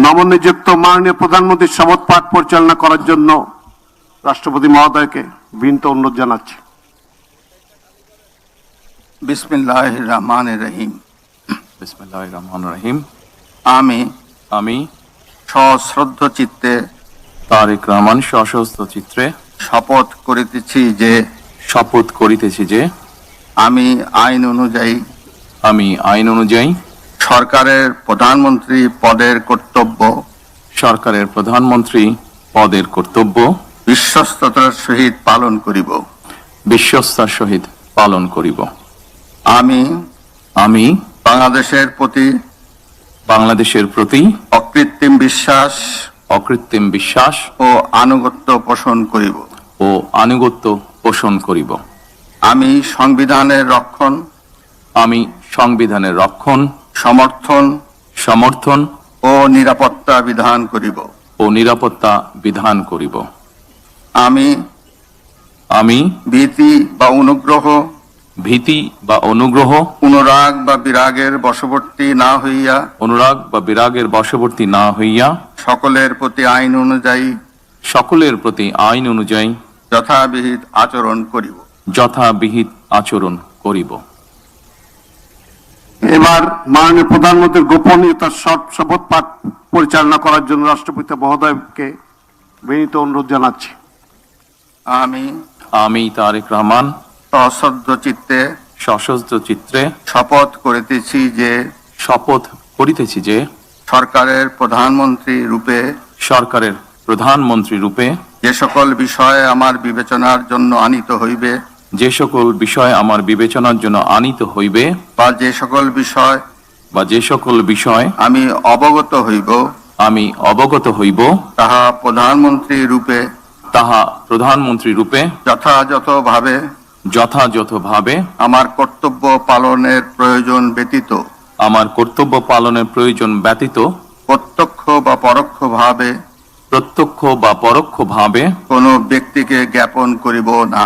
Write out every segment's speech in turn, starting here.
নবনিযুক্ত মাননীয় প্রধানমন্ত্রীর শপথ পাঠ পরিচালনা করার জন্য রাষ্ট্রপতি মহোদয়কে বিনীত অনুরোধ জানাচ্ছি। বিসমিল্লাহির রহমানির রহিম। বিসমিল্লাহির রহমানির রহিম। আমি সশ্রদ্ধ চিত্তে তারেক রহমান সশস্ত্র চিত্রে শপথ করিতেছি যে আমি আইন অনুযায়ী সরকারের প্রধানমন্ত্রী পদের কর্তব্য বিশ্বস্ততার সহিত পালন করিব। আমি বাংলাদেশের প্রতি অকৃত্রিম বিশ্বাস ও আনুগত্য পোষণ করিব। আমি সংবিধানের রক্ষণ সমর্থন ও নিরাপত্তা বিধান করিব। আমি ভীতি বা অনুগ্রহ অনুরাগ বা বিরাগের বশবর্তী না হইয়া সকলের প্রতি আইন অনুযায়ী যথাবিহিত আচরণ করিব। এবার মাননীয় প্রধানমন্ত্রীর গোপনীয়তার শপথ পাঠ পরিচালনা করার জন্য রাষ্ট্রপতি মহোদয়কে বিনীত অনুরোধ জানাচ্ছি। আমি তারেক রহমান সশস্ত্র চিত্রে শপথ করিতেছি যে সরকারের প্রধানমন্ত্রী রূপে যে সকল বিষয় আমার বিবেচনার জন্য আনিত হইবে বা যে সকল বিষয় আমি অবগত হইব তাহা প্রধানমন্ত্রী রূপে যথাযথভাবে আমার কর্তব্য পালনের প্রয়োজন ব্যতীত প্রত্যক্ষ বা পরোক্ষভাবে কোনো ব্যক্তিকে জ্ঞাপন করিব না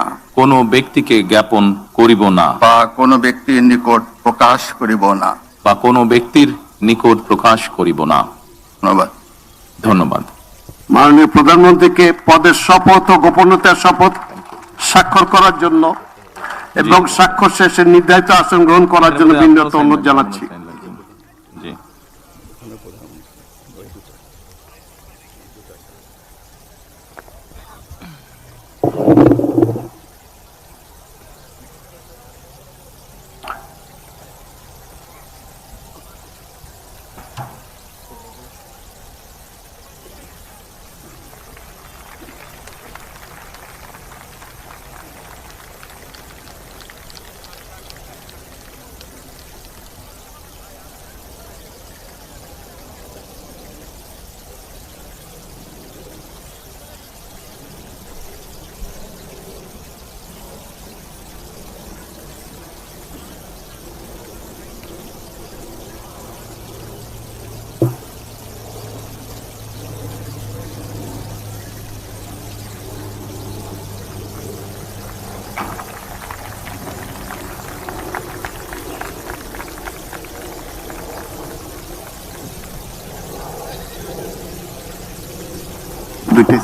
বা কোনো ব্যক্তির নিকট প্রকাশ করিব না। ধন্যবাদ। মাননীয় প্রধানমন্ত্রীকে পদের শপথ ও গোপনীয়তার শপথ স্বাক্ষর করার জন্য এবং স্বাক্ষর শেষে নির্ধারিত আসন গ্রহণ করার জন্য বিনীত অনুরোধ জানাচ্ছি। দুইটাই